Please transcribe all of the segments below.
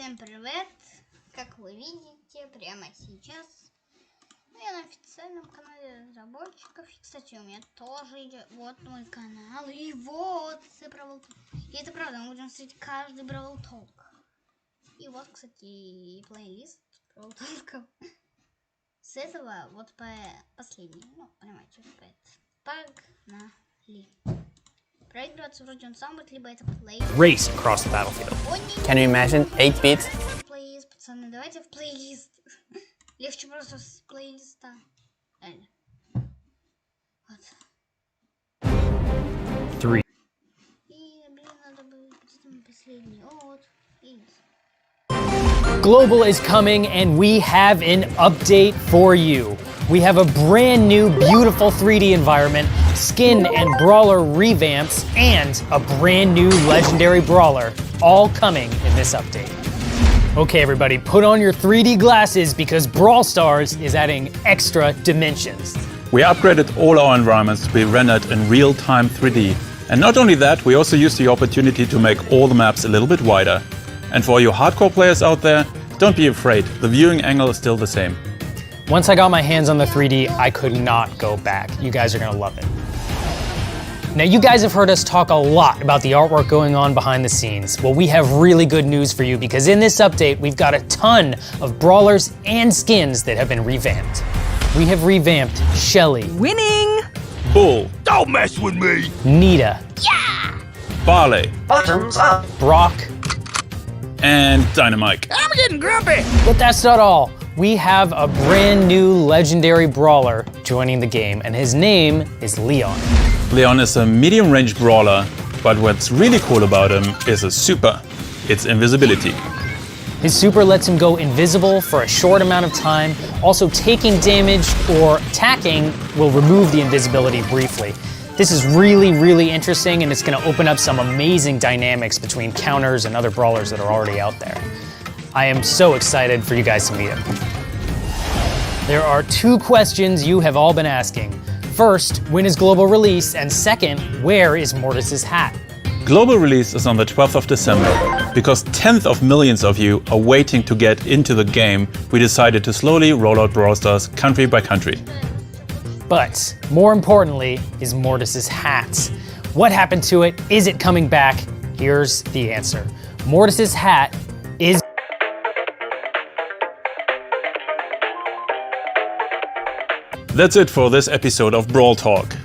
Всем привет! Как вы видите, прямо сейчас я на официальном канале разработчиков. И, кстати, у меня тоже идет вот мой канал. И вот бравл толк. И это правда, мы будем смотреть каждый бравл толк. И вот, кстати, плейлист бравл толков. С этого вот по последний. Ну, понимаете, погнали. Проигрываться вроде он сам будет, либо это плейлист. Race across the battlefield. Can you imagine 8 bits? Плейлист, пацаны, давайте в плейлист. Легче просто с плейлиста. Реально. Вот. 3. И, блин, надо было последний. О, вот. И... Global is coming and we have an update for you. We have a brand new beautiful 3D environment, skin and brawler revamps, and a brand new legendary brawler, all coming in this update. Okay everybody, put on your 3D glasses because Brawl Stars is adding extra dimensions. We upgraded all our environments to be rendered in real-time 3D. And not only that, we also used the opportunity to make all the maps a little bit wider. And for you hardcore players out there, don't be afraid, the viewing angle is still the same. Once I got my hands on the 3D, I could not go back. You guys are gonna love it. Now you guys have heard us talk a lot about the artwork going on behind the scenes. Well, we have really good news for you because in this update, we've got a ton of brawlers and skins that have been revamped. We have revamped Shelly. Winning! Bull, Don't mess with me! Nita. Barley, Bottoms up! Brock, and Dynamite. I'm getting grumpy! But that's not all. We have a brand new legendary brawler joining the game, and his name is Leon. Leon is a medium-range brawler, but what's really cool about him is a super. It's invisibility. His super lets him go invisible for a short amount of time. Also, taking damage or attacking will remove the invisibility briefly. This is really interesting, and it's gonna open up some amazing dynamics between counters and other brawlers that are already out there. I am so excited for you guys to meet him. There are 2 questions you have all been asking. First, when is global release? And second, where is Mortis's hat? Global release is on the 12th of December. Because tenth of millions of you are waiting to get into the game, we decided to slowly roll out Brawl Stars country by country. But more importantly is Mortis's hat. What happened to it? Is it coming back? Here's the answer. Mortis's hat is... That's it for this episode of Brawl Talk.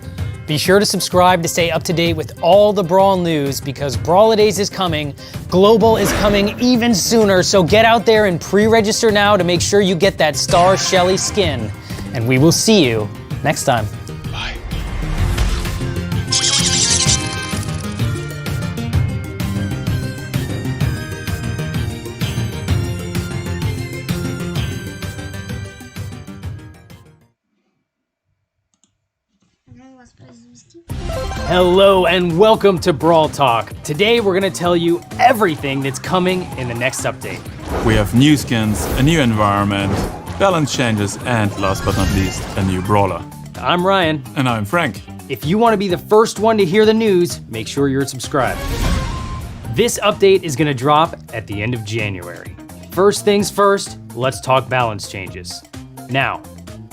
Be sure to subscribe to stay up to date with all the Brawl news because Brawladays is coming, Global is coming even sooner, so get out there and pre-register now to make sure you get that Star Shelly skin. And we will see you next time. Bye. Hello and welcome to Brawl Talk. Today we're gonna tell you everything that's coming in the next update. We have new skins, a new environment, balance changes, and last but not least, a new brawler. I'm Ryan. And I'm Frank. If you want to be the first one to hear the news, make sure you're subscribed. This update is gonna drop at the end of January. First things first, let's talk balance changes. Now,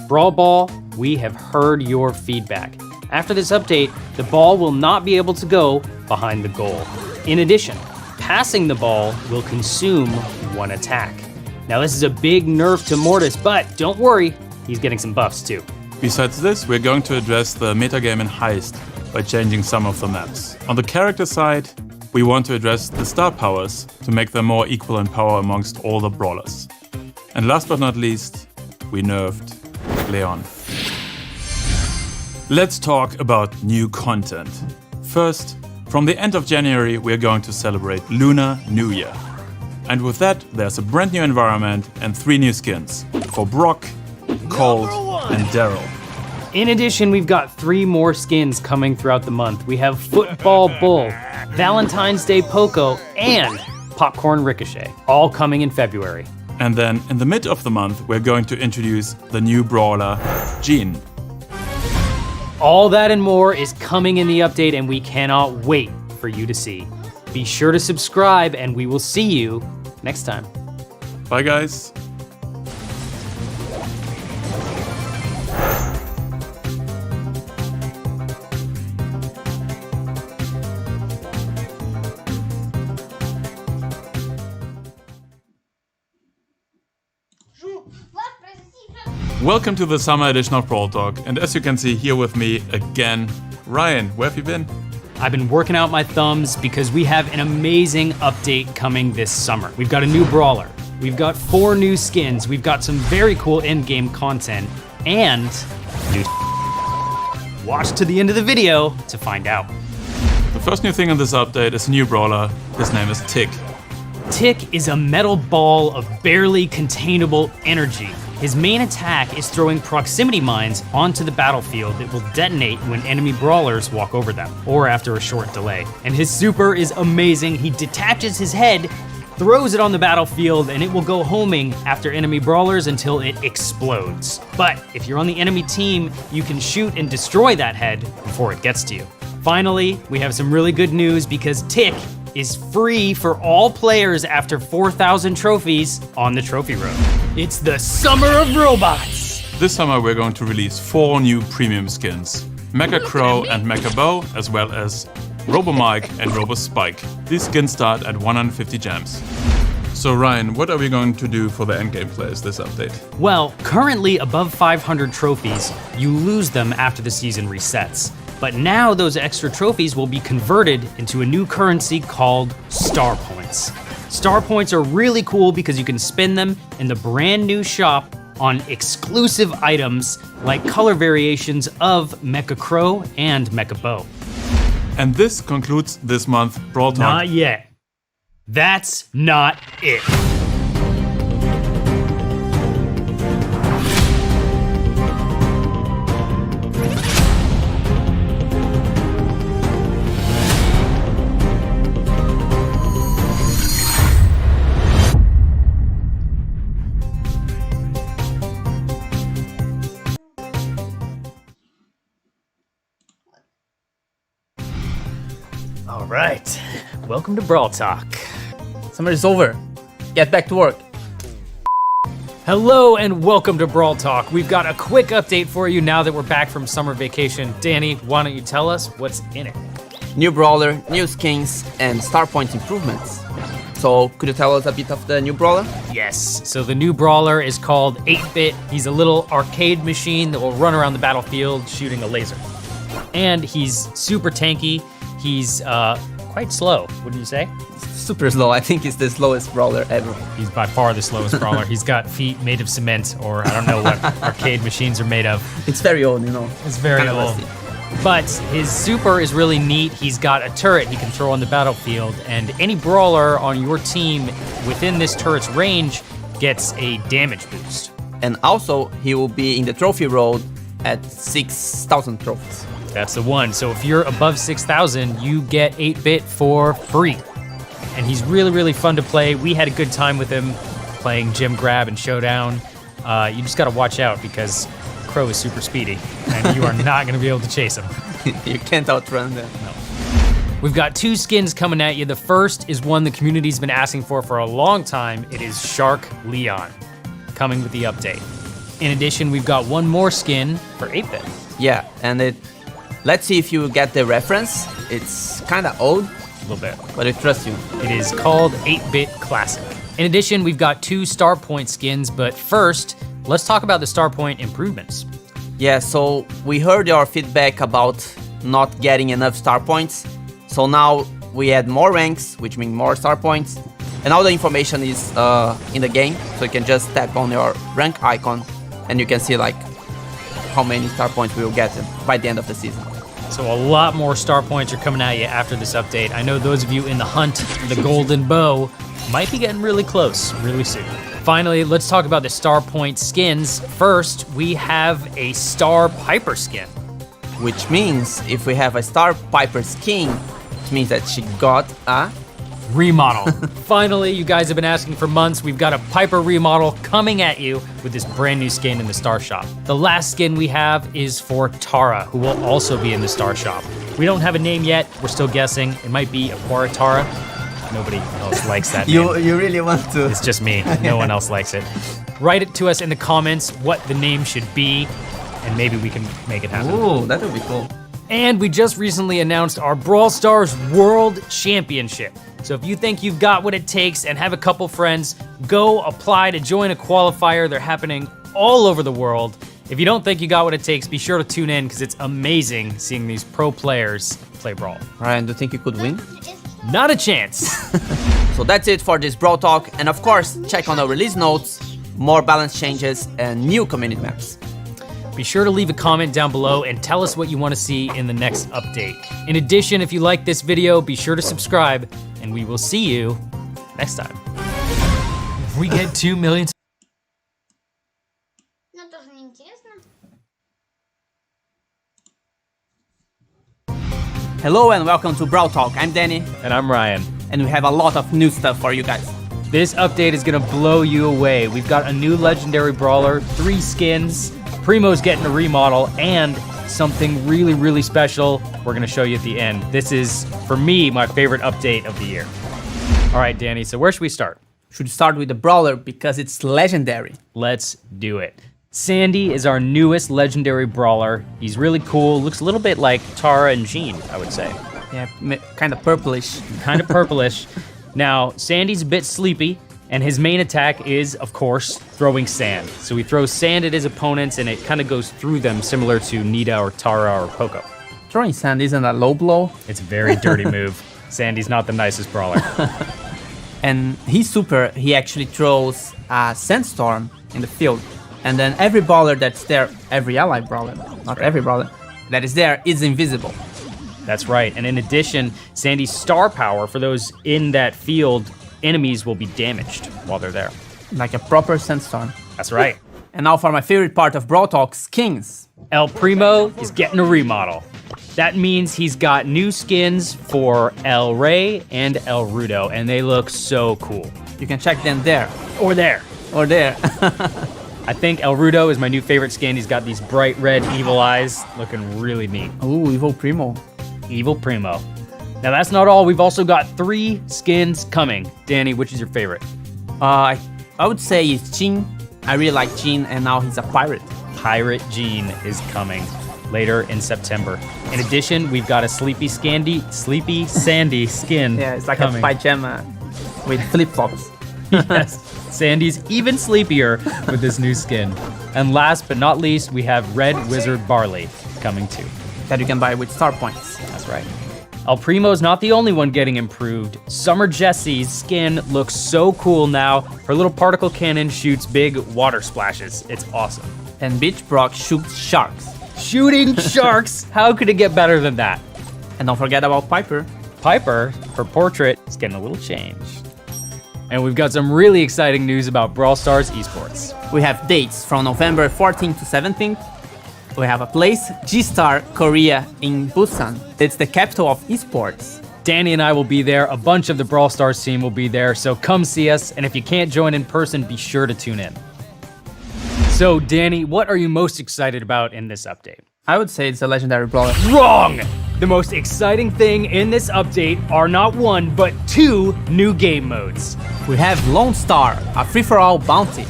Brawl Ball, we have heard your feedback. After this update, the ball will not be able to go behind the goal. In addition, passing the ball will consume 1 attack. Now this is a big nerf to Mortis, but don't worry, he's getting some buffs too. Besides this, we're going to address the metagame in Heist by changing some of the maps. On the character side, we want to address the star powers to make them more equal in power amongst all the brawlers. And last but not least, we nerfed Leon. Let's talk about new content. First, from the end of January, we're going to celebrate Lunar New Year. And with that, there's a brand new environment and 3 new skins for Brock, Colt, and Daryl. In addition, we've got 3 more skins coming throughout the month. We have Football Bull, Valentine's Day Poco, and Popcorn Ricochet, all coming in February. And then in the mid of the month, we're going to introduce the new brawler, Jean. All that and more is coming in the update, and we cannot wait for you to see. Be sure to subscribe, and we will see you next time. Bye, guys. Welcome to the summer edition of Brawl Talk, and as you can see here with me again, Ryan, where have you been? I've been working out my thumbs because we have an amazing update coming this summer. We've got a new brawler, we've got 4 new skins, we've got some very cool in-game content, and new. Watch to the end of the video to find out. The first new thing in this update is a new brawler. His name is Tick. Tick is a metal ball of barely containable energy. His main attack is throwing proximity mines onto the battlefield that will detonate when enemy brawlers walk over them, or after a short delay. And his super is amazing. He detaches his head, throws it on the battlefield, and it will go homing after enemy brawlers until it explodes. But if you're on the enemy team, you can shoot and destroy that head before it gets to you. Finally, we have some really good news because Tick is free for all players after 4,000 trophies on the trophy road. It's the summer of robots! This summer we're going to release 4 new premium skins. Mecha Crow and Mecha Bow, as well as Robo Mike and Robo Spike. These skins start at 150 gems. So Ryan, what are we going to do for the endgame players this update? Well, currently above 500 trophies, you lose them after the season resets. But now those extra trophies will be converted into a new currency called Star Points. Star Points are really cool because you can spend them in the brand new shop on exclusive items like color variations of Mecha Crow and Mecha Bow. And this concludes this month's Brawl Talk. Not yet. That's not it. All right, welcome to Brawl Talk. Summer is over. Get back to work. Hello and welcome to Brawl Talk. We've got a quick update for you now that we're back from summer vacation. Danny, why don't you tell us what's in it? New brawler, new skins, and star point improvements. So, could you tell us a bit of the new brawler? Yes, so the new brawler is called 8-Bit. He's a little arcade machine that will run around the battlefield shooting a laser. And he's super tanky. He's quite slow, wouldn't you say? Super slow. I think he's the slowest brawler ever. He's by far the slowest brawler. He's got feet made of cement, or I don't know what arcade machines are made of. It's very old, you know. It's very Kinda old. rusty. But his super is really neat. He's got a turret he can throw on the battlefield, and any brawler on your team within this turret's range gets a damage boost. And also, he will be in the trophy road at 6,000 trophies. That's the one. So if you're above 6,000, you get 8-Bit for free. And he's really, really fun to play. We had a good time with him playing Gym Grab and Showdown. You just gotta watch out because Crow is super speedy and you are not gonna be able to chase him. You can't outrun them. No. We've got 2 skins coming at you. The first is one the community's been asking for a long time. It is Shark Leon, coming with the update. In addition, we've got one more skin for 8-Bit. Yeah, and let's see if you get the reference. It's kinda old, A little bit. but I trust you. It is called 8-Bit Classic. In addition, we've got 2 Star Point skins, but first, let's talk about the Star Point improvements. Yeah, so we heard your feedback about not getting enough star points. So now we add more ranks, which means more star points. And all the information is in the game. So you can just tap on your rank icon and you can see like how many star points we will get by the end of the season. So a lot more Star Points are coming at you after this update. I know those of you in the hunt for the golden bow might be getting really close really soon. Finally, let's talk about the Star Point skins. First, we have a Star Piper skin. Which means if we have a Star Piper skin, it means that she got a remodel. Finally, you guys have been asking for months. We've got a Piper remodel coming at you with this brand new skin in the Star Shop. The last skin we have is for Tara, who will also be in the Star Shop. We don't have a name yet. We're still guessing. It might be Aquara Tara. Nobody else likes that You name. you really want to? It's just me. No one else likes it. Write it to us in the comments what the name should be, and maybe we can make it happen. Ooh, that would be cool. And we just recently announced our Brawl Stars World Championship. So if you think you've got what it takes and have a couple friends, go apply to join a qualifier. They're happening all over the world. If you don't think you got what it takes, be sure to tune in because it's amazing seeing these pro players play Brawl. Ryan, do you think you could win? Not a chance. So that's it for this Brawl Talk, and of course, check on our release notes, more balance changes, and new community maps. Be sure to leave a comment down below and tell us what you want to see in the next update. In addition, if you like this video, be sure to subscribe, and we will see you next time. If we get 2 million. Ну, тоже неинтересно. Hello and welcome to Brawl Talk. I'm Danny, And I'm Ryan. and we have a lot of new stuff for you guys. This update is gonna blow you away. We've got a new legendary brawler, 3 skins, Primo's getting a remodel, and something really, really special we're gonna show you at the end. This is, for me, my favorite update of the year. All right, Danny, so where should we start? Should start with the Brawler because it's legendary. Let's do it. Sandy is our newest legendary brawler. He's really cool, looks a little bit like Tara and Jean, I would say. Yeah, kind of purplish. Kind of purplish. Now, Sandy's a bit sleepy, and his main attack is, of course, throwing sand. So he throws sand at his opponents, and it kind of goes through them, similar to Nita or Tara or Poco. Throwing sand isn't a low blow, It's a very dirty move. Sandy's not the nicest brawler. and he's super. He actually throws a sandstorm in the field, and then every brawler that's there, every ally brawler, not every brawler, that is there is invisible. That's right. And in addition, Sandy's star power, for those in that field, enemies will be damaged while they're there. Like a proper sandstorm. That's right. And now for my favorite part of Brawl Talk, skins. El Primo is getting a remodel. That means he's got new skins for El Rey and El Rudo, and they look so cool. You can check them there. Or there. Or there. I think El Rudo is my new favorite skin. He's got these bright red evil eyes, looking really neat. Ooh, Evil Primo. Evil Primo. Now that's not all. We've also got 3 skins coming. Danny, which is your favorite? I would say it's Jean. I really like Jean, and now he's a pirate. Pirate Jean is coming later in September. In addition, we've got a Sleepy Sandy skin. Yeah, it's like coming. a pajama with flip-flops. Yes, Sandy's even sleepier with this new skin. And last but not least, we have Red Wizard Barley coming too. That you can buy with star points. That's right. El Primo's not the only one getting improved. Summer Jessie's skin looks so cool now. Her little particle cannon shoots big water splashes. It's awesome. And Beach Brock shoots sharks. Shooting sharks! How could it get better than that? And don't forget about Piper. Piper, her portrait, is getting a little changed. And we've got some really exciting news about Brawl Stars esports. We have dates from November 14th to 17th. We have a place, G-Star Korea in Busan. It's the capital of esports. Danny and I will be there. A bunch of the Brawl Stars team will be there. So come see us. And if you can't join in person, be sure to tune in. So Danny, what are you most excited about in this update? I would say it's a legendary brawler. Wrong! The most exciting thing in this update are not 1, but 2 new game modes. We have Lone Star, a free-for-all bounty.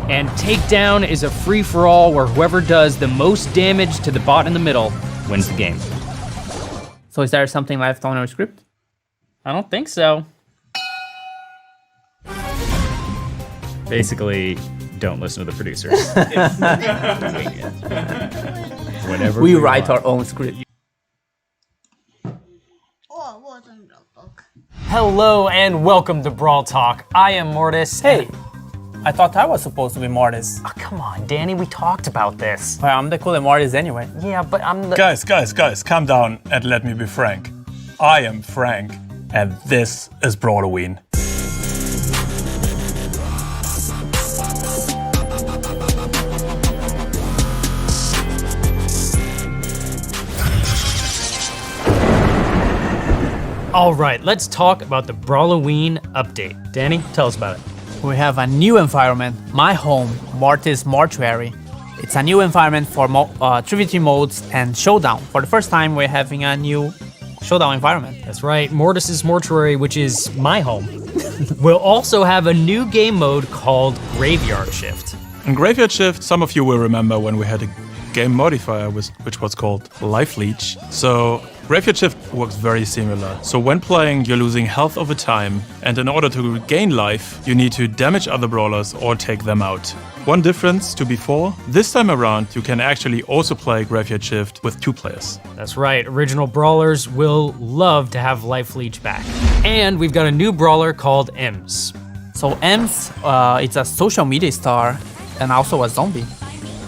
And Takedown is a free-for-all where whoever does the most damage to the bot in the middle wins the game. So is there something left on our script? I don't think so. Basically, don't listen to the producers. Whenever We write our own script. О, вот он, Бравл. Hello and welcome to Brawl Talk. I am Mortis. Hey, I thought I was supposed to be Mortis. Oh, come on, Danny, we talked about this. Well, I'm the cooler Mortis anyway. Yeah, but I'm the... Guys, calm down and let me be frank. I am Frank, and this is Brawloween. All right, let's talk about the Brawloween update. Danny, tell us about it. We have a new environment, my home, Mortis Mortuary. It's a new environment for 3v3 modes and showdown. For the first time, we're having a new showdown environment. That's right, Mortis's Mortuary, which is my home, will also have a new game mode called Graveyard Shift. In Graveyard Shift, some of you will remember when we had a game modifier which was called Life Leech. So Graveyard Shift works very similar. So when playing, you're losing health over time, and in order to regain life, you need to damage other brawlers or take them out. One difference to before, this time around you can actually also play Graveyard Shift with 2 players. That's right, original brawlers will love to have Life Leech back. And we've got a new brawler called Ems. So Ems, it's a social media star and also a zombie.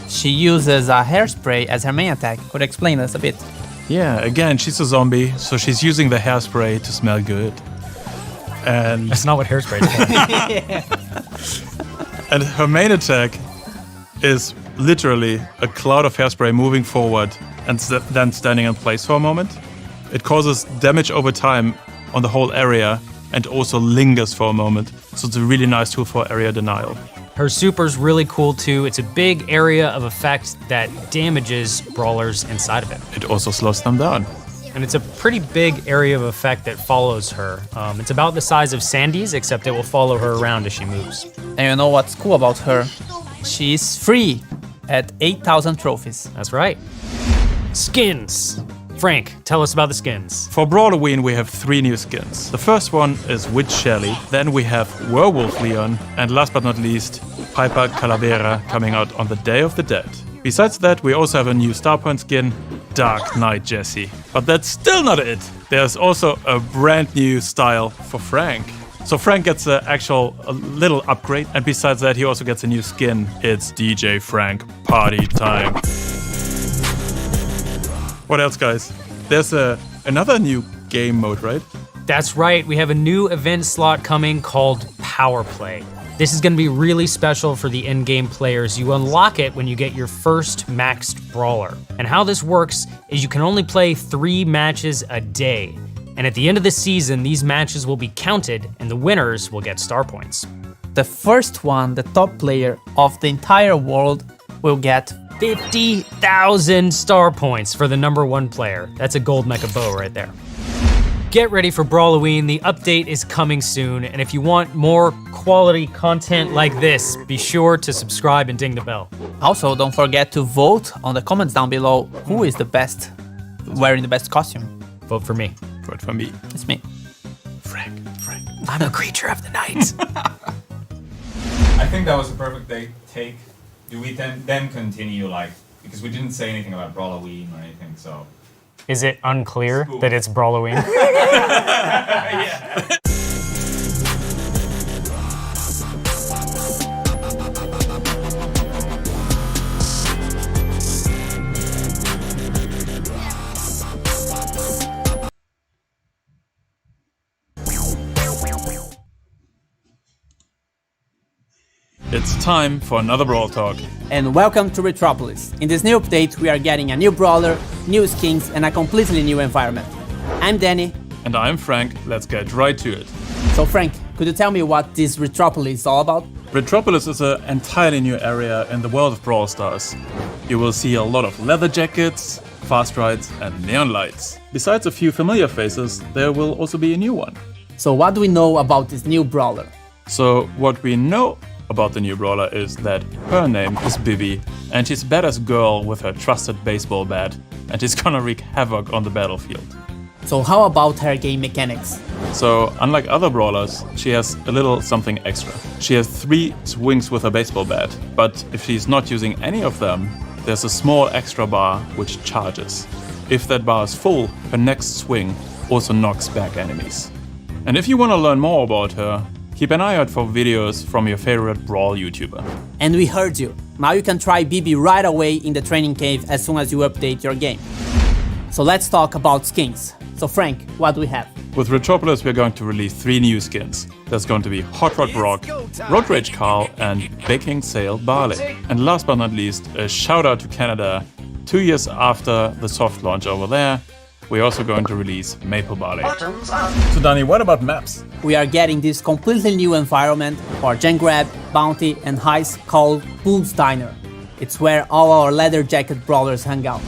She uses a hairspray as her main attack. Could you explain us a bit? Yeah, again, she's a zombie, so she's using the hairspray to smell good. And That's not what hairspray is for. And her main attack is literally a cloud of hairspray moving forward and then standing in place for a moment. It causes damage over time on the whole area and also lingers for a moment. So it's a really nice tool for area denial. Her super's really cool too. It's a big area of effect that damages brawlers inside of it. It also slows them down. And it's a pretty big area of effect that follows her. It's about the size of Sandy's, except it will follow her around as she moves. And you know what's cool about her? She's free at 8,000 trophies. That's right. Skins. Frank, tell us about the skins. For Brawloween, we have 3 new skins. The first one is Witch Shelly, then we have Werewolf Leon, and last but not least, Piper Calavera coming out on the Day of the Dead. Besides that, we also have a new Starpoint skin, Dark Knight Jesse. But that's still not it. There's also a brand new style for Frank. So Frank gets a little upgrade, and besides that, he also gets a new skin. It's DJ Frank Party Time. What else, guys? There's another new game mode, right? That's right, we have a new event slot coming called Power Play. This is going to be really special for the in-game players. You unlock it when you get your first maxed brawler. And how this works is you can only play 3 matches a day. And at the end of the season, these matches will be counted and the winners will get star points. The first one, the top player of the entire world, will get 50,000 star points for the #1 player. That's a gold mecha bow right there. Get ready for Brawloween, the update is coming soon, and if you want more quality content like this, be sure to subscribe and ding the bell. Also, don't forget to vote on the comments down below who is the best, wearing the best costume. Vote for me. Vote for me. It's me. Frank. I'm a creature of the night. I think that was a perfect take. Do we then continue, like, because we didn't say anything about Brawloween or anything, so... Is it unclear that it's Brawloween? Yeah. It's time for another Brawl Talk. And welcome to Retropolis. In this new update, we are getting a new brawler, new skins, and a completely new environment. I'm Danny. And I'm Frank. Let's get right to it. So Frank, could you tell me what this Retropolis is all about? Retropolis is an entirely new area in the world of Brawl Stars. You will see a lot of leather jackets, fast rides, and neon lights. Besides a few familiar faces, there will also be a new one. So what do we know about this new brawler? So what we know about the new brawler is that her name is Bibi, and she's a badass girl with her trusted baseball bat, and she's gonna wreak havoc on the battlefield. So how about her game mechanics? So, unlike other brawlers, she has a little something extra. She has 3 swings with her baseball bat, but if she's not using any of them, there's a small extra bar which charges. If that bar is full, her next swing also knocks back enemies. And if you want to learn more about her, keep an eye out for videos from your favorite Brawl YouTuber. And we heard you. Now you can try Bibi right away in the training cave as soon as you update your game. So let's talk about skins. So Frank, what do we have? With Retropolis, we're going to release 3 new skins. There's going to be Hot Rod Brock, Road Rage Carl, and Baking Sale Barley. And last but not least, a shout out to Canada. 2 years after the soft launch over there, we're also going to release Maple Barley. So Danny, what about maps? We are getting this completely new environment for Gen Grab, Bounty, and Heist called Bull's Diner. It's where all our leather jacket brawlers hang out.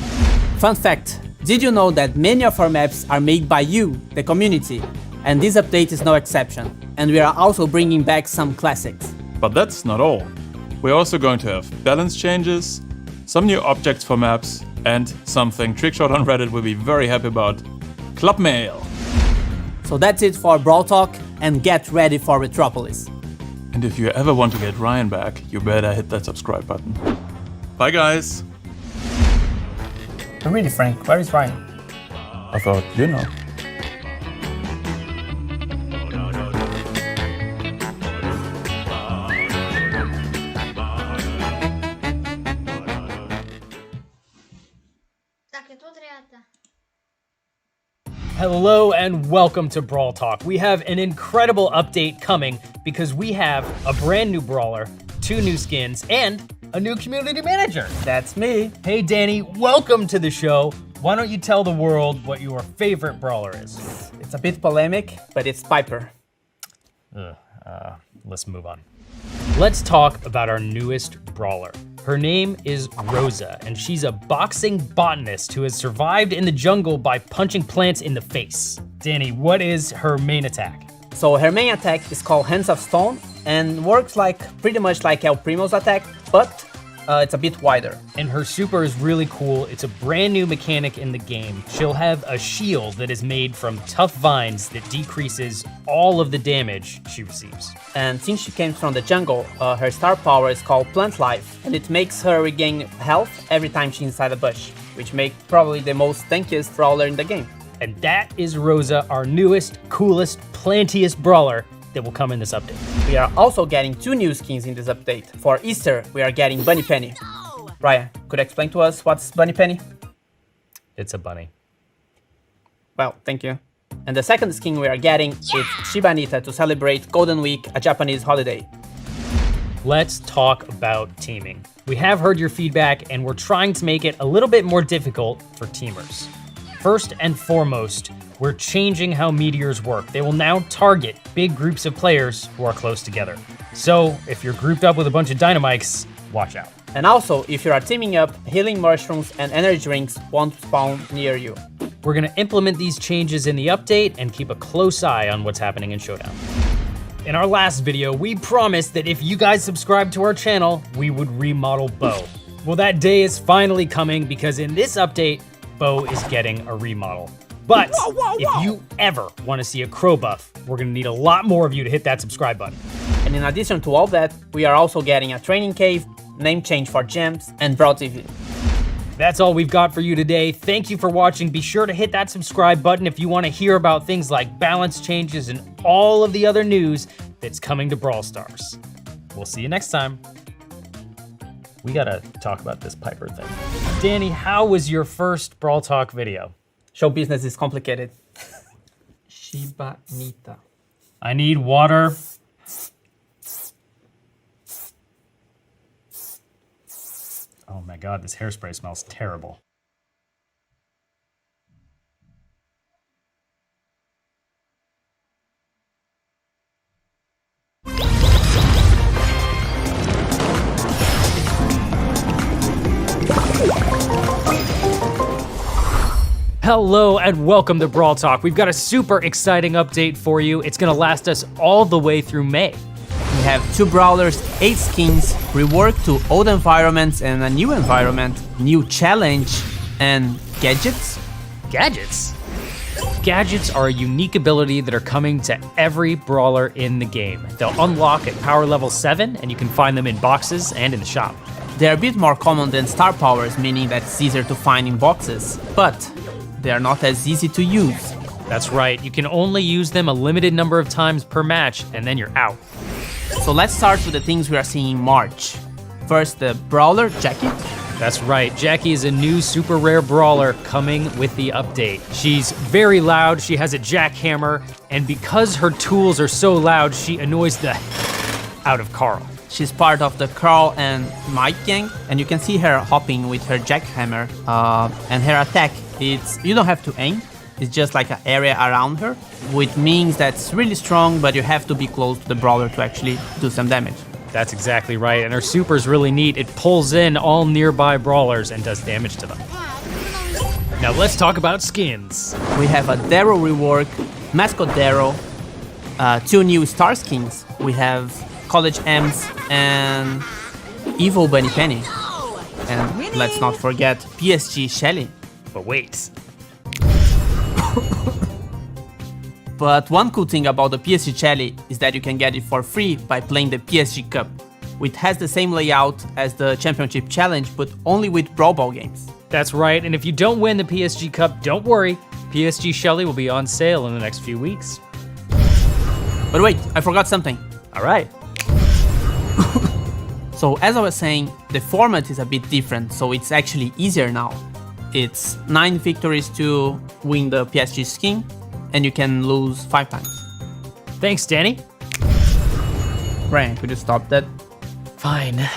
Fun fact, Did you know that many of our maps are made by you, the community? And this update is no exception. And we are also bringing back some classics. But that's not all. We're also going to have balance changes, some new objects for maps, and something Trickshot on Reddit will be very happy about: Club Mail. So that's it for Brawl Talk, and get ready for Metropolis. And if you ever want to get Ryan back, you better hit that subscribe button. Bye guys! Really, Frank, where is Ryan? I thought you know. Так, и тут ребята. Hello and welcome to Brawl Talk. We have an incredible update coming because we have a brand new brawler, 2 new skins, and a new community manager. That's me. Hey Danny, welcome to the show. Why don't you tell the world what your favorite brawler is? It's a bit polemic, but it's Piper. Let's move on. Let's talk about our newest brawler. Her name is Rosa, and she's a boxing botanist who has survived in the jungle by punching plants in the face. Danny, what is her main attack? So her main attack is called Hands of Stone and works pretty much like El Primo's attack, but it's a bit wider. And her super is really cool. It's a brand new mechanic in the game. She'll have a shield that is made from tough vines that decreases all of the damage she receives. And since she came from the jungle, her star power is called Plant Life, and it makes her regain health every time she's inside a bush, which makes probably the most tankiest brawler in the game. And that is Rosa, our newest, coolest, plantiest brawler that will come in this update. We are also getting 2 new skins in this update. For Easter, we are getting Bunny Penny. Ryan, could you explain to us what's Bunny Penny? It's a bunny. Well, thank you. And the second skin we are getting is Shiba Inita to celebrate Golden Week, a Japanese holiday. Let's talk about teaming. We have heard your feedback and we're trying to make it a little bit more difficult for teamers. First and foremost, we're changing how meteors work. They will now target big groups of players who are close together. So if you're grouped up with a bunch of dynamites, watch out. And also, if you are teaming up, healing mushrooms and energy drinks won't spawn near you. We're gonna implement these changes in the update and keep a close eye on what's happening in Showdown. In our last video, we promised that if you guys subscribe to our channel, we would remodel Bo. Well, that day is finally coming because in this update, Bo is getting a remodel. But if you ever want to see a crow buff, we're gonna need a lot more of you to hit that subscribe button. And in addition to all that, we are also getting a training cave, name change for gems, and Brawl TV. That's all we've got for you today. Thank you for watching. Be sure to hit that subscribe button if you want to hear about things like balance changes and all of the other news that's coming to Brawl Stars. We'll see you next time. We gotta talk about this Piper thing. Danny, how was your first Brawl Talk video? Show business is complicated. Shiba Inita. I need water. Oh my God, this hairspray smells terrible. Hello and welcome to Brawl Talk. We've got a super exciting update for you. It's gonna last us all the way through May. We have 2 brawlers, 8 skins, reworked to old environments and a new environment, new challenge, and gadgets. Gadgets? Gadgets are a unique ability that are coming to every brawler in the game. They'll unlock at power level 7 and you can find them in boxes and in the shop. They're a bit more common than star powers, meaning that it's easier to find in boxes, but they are not as easy to use. That's right, you can only use them a limited number of times per match and then you're out. So let's start with the things we are seeing in March. First, the brawler, Jackie. That's right, Jackie is a new super rare brawler coming with the update. She's very loud, she has a jackhammer, and because her tools are so loud, she annoys the out of Carl. She's part of the Carl and Mike gang, and you can see her hopping with her jackhammer. And her attack, you don't have to aim, it's just like an area around her, which means that's really strong, but you have to be close to the brawler to actually do some damage. That's exactly right, and her super's really neat. It pulls in all nearby brawlers and does damage to them. Now let's talk about skins. We have a Darrow rework, Mascot Darrow, 2 new star skins. We have College M's and Evil Bunny Penny. And let's not forget PSG Shelly. But wait. But one cool thing about the PSG Shelly is that you can get it for free by playing the PSG Cup, which has the same layout as the Championship Challenge, but only with Brawl Ball games. That's right, and if you don't win the PSG Cup, don't worry. PSG Shelly will be on sale in the next few weeks. But wait, I forgot something. All right. So as I was saying, the format is a bit different, so it's actually easier now. It's 9 victories to win the PSG skin, and you can lose 5 times. Thanks, Danny. Ryan, could you stop that? Fine.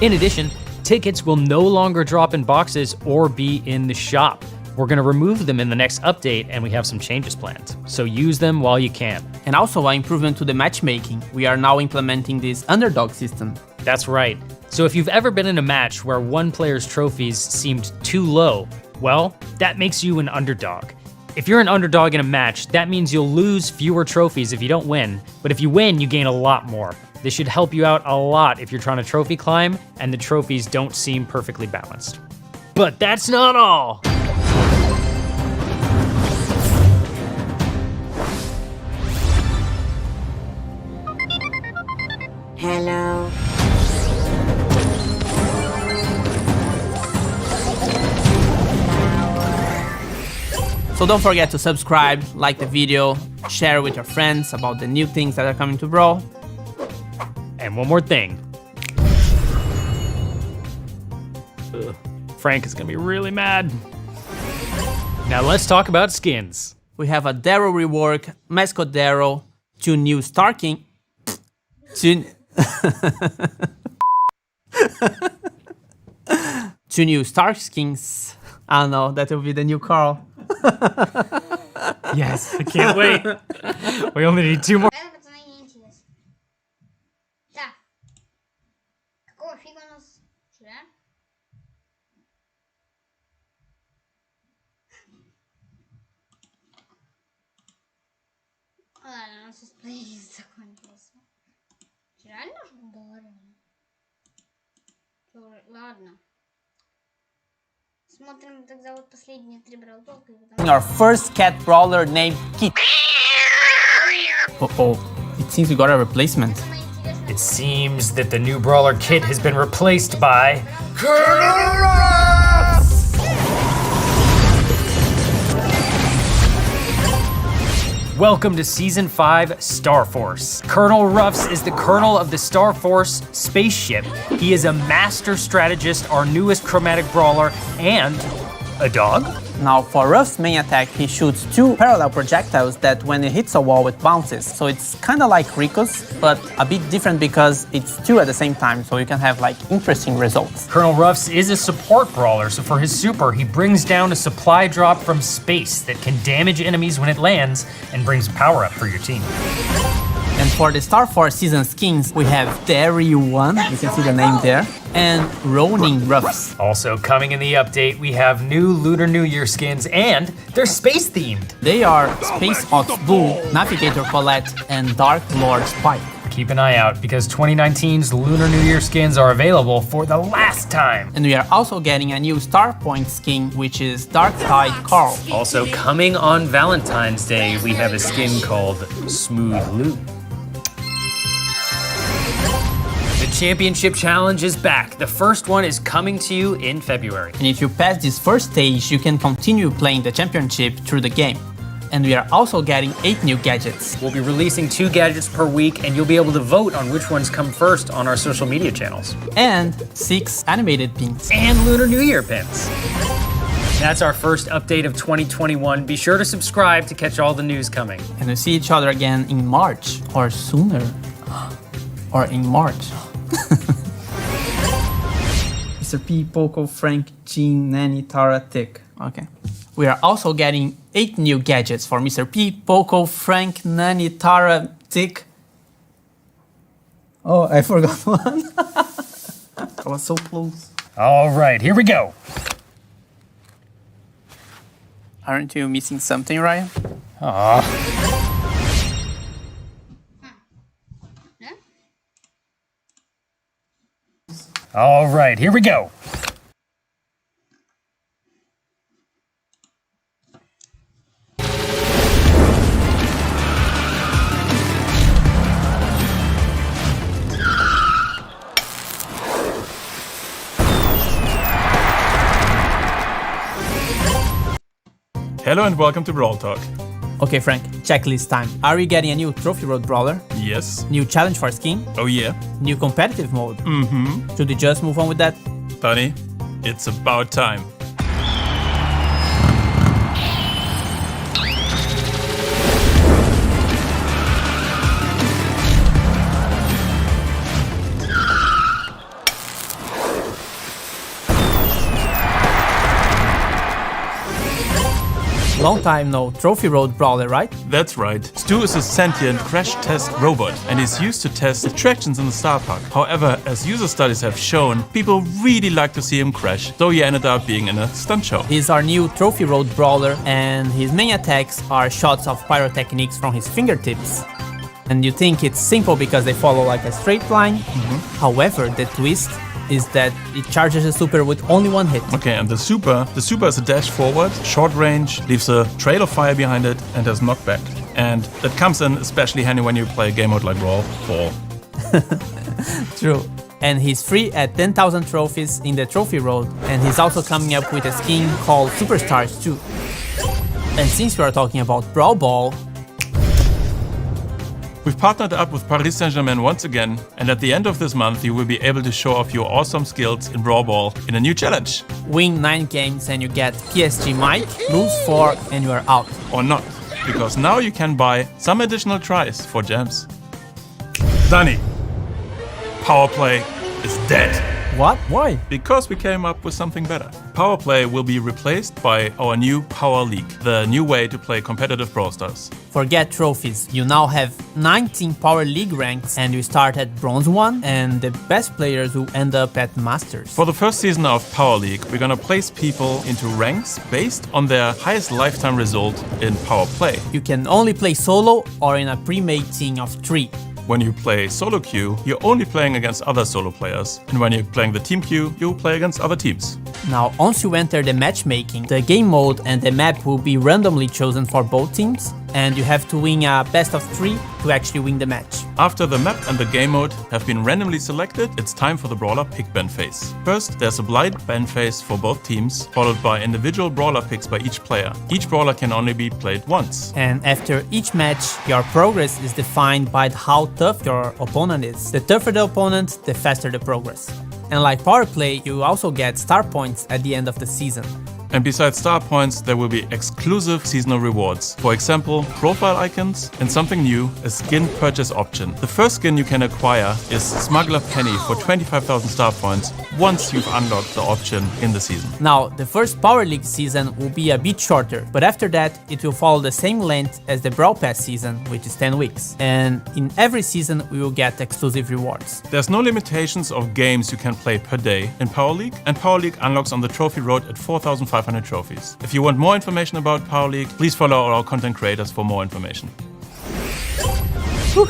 In addition, tickets will no longer drop in boxes or be in the shop. We're gonna remove them in the next update, and we have some changes planned. So use them while you can. And also an improvement to the matchmaking. We are now implementing this underdog system. That's right. So if you've ever been in a match where one player's trophies seemed too low, well, that makes you an underdog. If you're an underdog in a match, that means you'll lose fewer trophies if you don't win, but if you win, you gain a lot more. This should help you out a lot if you're trying to trophy climb and the trophies don't seem perfectly balanced. But that's not all. Hello. So don't forget to subscribe, like the video, share with your friends about the new things that are coming to Brawl. And one more thing. Ugh, Frank is gonna be really mad. Now let's talk about skins. We have a Darrow rework, Mascot Darrow, 2 new Star King. 2 new Star Skins. I don't know, that will be the new Carl. Yes, I can't wait. We only need 2 more. Это, пацаны, неинтересно. Так. Какого фига у нас вчера? Ладно, у нас сейчас плейлист закончился. Реально же говорили? Ладно. Смотрим тогда вот последние 3 бравл толка. Our first cat brawler named Kit. Uh-oh, it seems we got a replacement. It seems that the new brawler Kit has been replaced by Welcome to Season 5, Star Force. Colonel Ruffs is the colonel of the Star Force spaceship. He is a master strategist, our newest chromatic brawler, and a dog? Now for Ruff's main attack, he shoots 2 parallel projectiles that when it hits a wall it bounces. So it's kinda like Rico's, but a bit different because it's 2 at the same time, so you can have like interesting results. Colonel Ruffs is a support brawler, so for his super, he brings down a supply drop from space that can damage enemies when it lands and brings power up for your team. And for the Star Force season skins, we have Terry1, you can see the name there, and Ronin Ruffs. Also coming in the update, we have new Lunar New Year skins, and they're space themed. They are Space Ox Bull, Navigator Colette, and Dark Lord Spike. Keep an eye out because 2019's Lunar New Year skins are available for the last time. And we are also getting a new Star Point skin, which is Dark Tide Carl. Also coming on Valentine's Day, we have a skin called Smooth Lou. The Championship Challenge is back. The first one is coming to you in February. And if you pass this first stage, you can continue playing the championship through the game. And we are also getting 8 new gadgets. We'll be releasing 2 gadgets per week, and you'll be able to vote on which ones come first on our social media channels. And 6 animated pins. And Lunar New Year pins. That's our first update of 2021. Be sure to subscribe to catch all the news coming. And we'll see each other again in March, or sooner. Or in March. Mr. P, Poco, Frank, Jean, Nanny, Tara, Tick. Okay. We are also getting 8 new gadgets for Mr. P, Poco, Frank, Nanny, Tara, Tick. Oh, I forgot one. I was so close. All right, here we go. Aren't you missing something, Ryan? Aw. Yeah? All right, here we go. Hello and welcome to Brawl Talk. Okay, Frank, checklist time. Are we getting a new Trophy Road Brawler? Yes. New challenge for skin? Oh yeah. New competitive mode? Mm-hmm. Should we just move on with that? Bunny, it's about time. Long time no Trophy Road Brawler, right? That's right. Stu is a sentient crash test robot and is used to test attractions in the Star Park. However, as user studies have shown, people really like to see him crash, so he ended up being in a stunt show. He's our new Trophy Road Brawler, and his main attacks are shots of pyrotechnics from his fingertips. And you think it's simple because they follow like a straight line. However, the twist is that it charges a super with only one hit. Okay, and the super is a dash forward, short range, leaves a trail of fire behind it, and has knockback. And that comes in especially handy when you play a game mode like Brawl. True. And he's free at 10,000 trophies in the Trophy Road, and he's also coming up with a skin called Superstars too. And since we are talking about Brawl Ball, We've partnered up with Paris Saint-Germain once again, and at the end of this month you will be able to show off your awesome skills in Brawl Ball in a new challenge. win 9 games and you get PSG Mike, lose 4 and you are out. Or not, because now you can buy some additional tries for gems. Danny, Power Play is dead. What? Why? Because we came up with something better. Power Play will be replaced by our new Power League, the new way to play competitive Brawl Stars. Forget trophies. You now have 19 Power League ranks and you start at Bronze 1 and the best players will end up at Masters. For the first season of Power League, we're gonna place people into ranks based on their highest lifetime result in Power Play. You can only play solo or in a pre-made team of 3. When you play solo queue, you're only playing against other solo players. And when you're playing the team queue, you play against other teams. Now, once you enter the matchmaking, the game mode and the map will be randomly chosen for both teams, and you have to win a best of 3 to actually win the match. After the map and the game mode have been randomly selected, it's time for the brawler pick ban phase. First, there's a blind ban phase for both teams, followed by individual brawler picks by each player. Each brawler can only be played once. And after each match, your progress is defined by how tough your opponent is. The tougher the opponent, the faster the progress. And like Power Play, you also get star points at the end of the season. And besides star points, there will be exclusive seasonal rewards. For example, profile icons and something new, a skin purchase option. The first skin you can acquire is Smuggler Penny for 25,000 star points once you've unlocked the option in the season. Now, the first Power League season will be a bit shorter, but after that, it will follow the same length as the Brawl Pass season, which is 10 weeks. And in every season, we will get exclusive rewards. There's no limitations of games you can play per day in Power League, and Power League unlocks on the Trophy Road at 4,500 trophies. If you want more information about Power League, please follow our content creators for more information. Whew,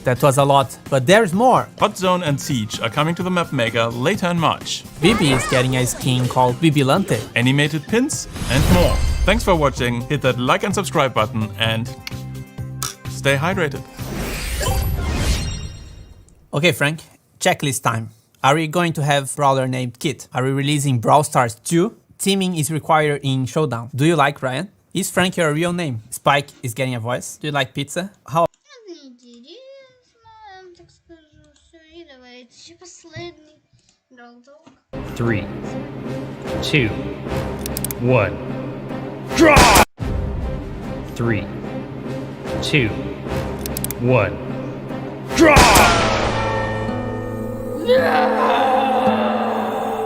that was a lot, but there's more. Hot Zone and Siege are coming to the map maker later in March. Bibi is getting a skin called Bibilante. Animated pins and more. Thanks for watching, hit that like and subscribe button and stay hydrated. Okay, Frank, checklist time. Are we going to have brawler named Kit? Are we releasing Brawl Stars 2? Teaming is required in Showdown. Do you like Ryan? Is Frank your real name? Spike is getting a voice. Do you like pizza? How? Так скажу, все, и давайте еще последний голдок. 3, 2, 1. Draw! 3, 2, 1. Draw!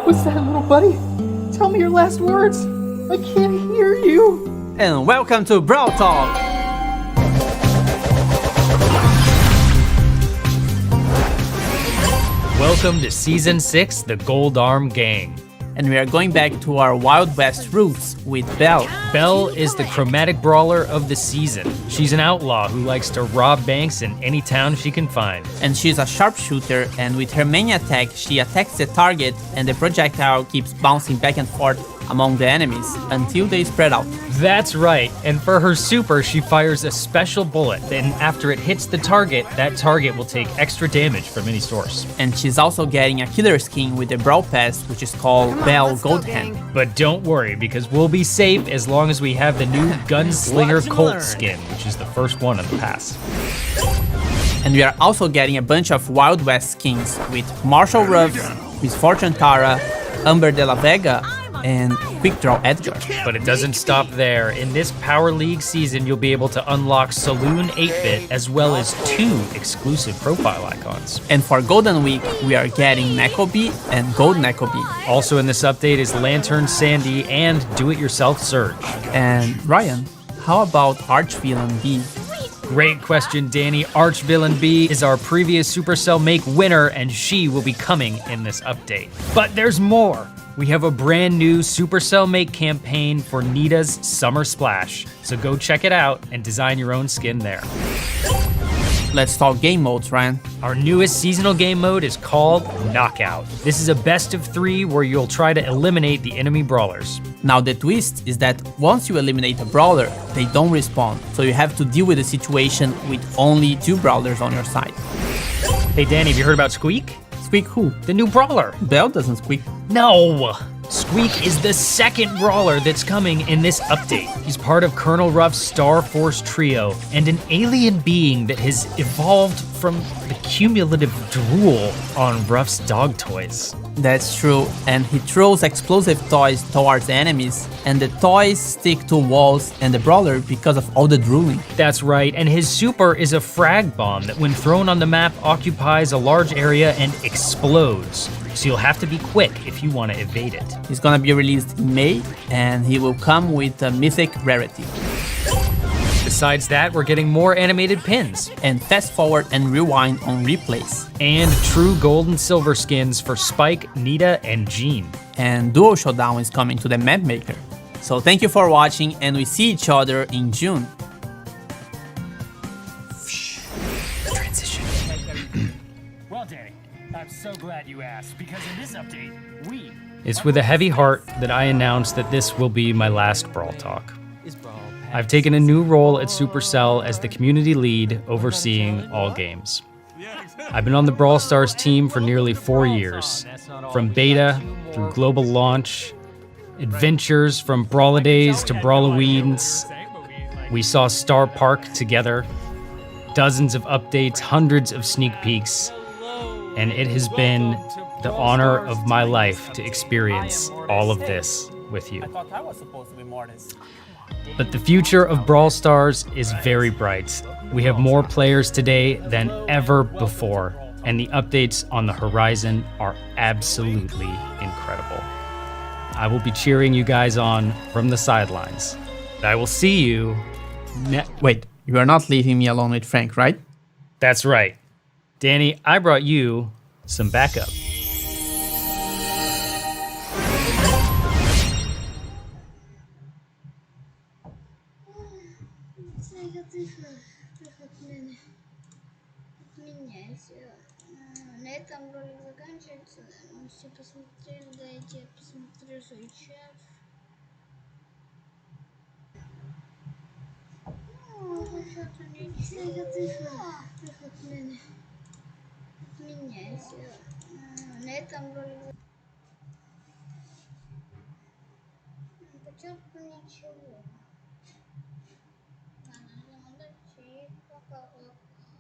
What's that, little buddy? Tell me your last words. I can't hear you. And welcome to Brawl Talk! Welcome to Season 6, The Gold Arm Gang. and we are going back to our Wild West roots with Belle. Belle is the chromatic brawler of the season. She's an outlaw who likes to rob banks in any town she can find. And she's a sharpshooter, and with her main attack, she attacks the target and the projectile keeps bouncing back and forth among the enemies until they spread out. That's right, and for her super, she fires a special bullet. Then after it hits the target, that target will take extra damage from any source. And she's also getting a killer skin with the Brawl Pass, which is called Belle Gold Hand. But don't worry, because we'll be safe as long as we have the new Gunslinger Colt skin, which is the first one in the pass. And we are also getting a bunch of Wild West skins with Marshall Ruffs, Miss Fortune Tara, Amber de la Vega, and Quick Draw Edgar. But it doesn't stop there. In this Power League season, you'll be able to unlock Saloon 8-Bit as well as 2 exclusive profile icons. And for Golden Week, we are getting Nekobi and Gold Nekobi. Also in this update is Lantern Sandy and Do-It-Yourself Surge. And Ryan, how about Archvillain B? Great question, Danny. Archvillain B is our previous Supercell Make winner, and she will be coming in this update. But there's more. We have a brand new Supercell Make campaign for Nita's Summer Splash, so go check it out and design your own skin there. Let's talk game modes, Ryan. Our newest seasonal game mode is called Knockout. This is a best of 3 where you'll try to eliminate the enemy brawlers. Now the twist is that once you eliminate a brawler, they don't respawn, so you have to deal with the situation with only 2 brawlers on your side. Hey Danny, have you heard about Squeak? Squeak who? The new brawler. Belle doesn't squeak. No! Squeak is the second brawler that's coming in this update. He's part of Colonel Ruff's Star Force trio and an alien being that has evolved from the cumulative drool on Ruff's dog toys. That's true, and he throws explosive toys towards enemies, and the toys stick to walls and the brawler because of all the drooling. That's right, and his super is a frag bomb that when thrown on the map occupies a large area and explodes. So you'll have to be quick if you want to evade it. He's gonna be released in May, and he will come with a mythic rarity. Besides that, we're getting more animated pins. And fast forward and rewind on replays. And true gold and silver skins for Spike, Nita, and Jean. And Duo Showdown is coming to the map maker. So thank you for watching, and we see each other in June. Transition. Well, Danny, I'm so glad you asked, because in this update, It's with a heavy heart that I announce that this will be my last Brawl Talk. I've taken a new role at Supercell as the community lead overseeing all games. I've been on the Brawl Stars team for nearly 4 years, from beta through global launch, adventures from Brawladays to Brawloweens. We saw Star Park together, dozens of updates, hundreds of sneak peeks, and it has been the honor of my life to experience all of this with you. I was supposed to be more than... But the future of Brawl Stars is very bright. We have more players today than ever before, and the updates on the horizon are absolutely incredible. I will be cheering you guys on from the sidelines. I will see you Wait, you are not leaving me alone with Frank, right? That's right. Danny, I brought you some backup. На этом ролик заканчивается. Мы все посмотрели, дайте я посмотрю свой чат. Что-то ничего. Тихо, отменяйся. На этом ролик... Почему ничего? Ладно, тихо.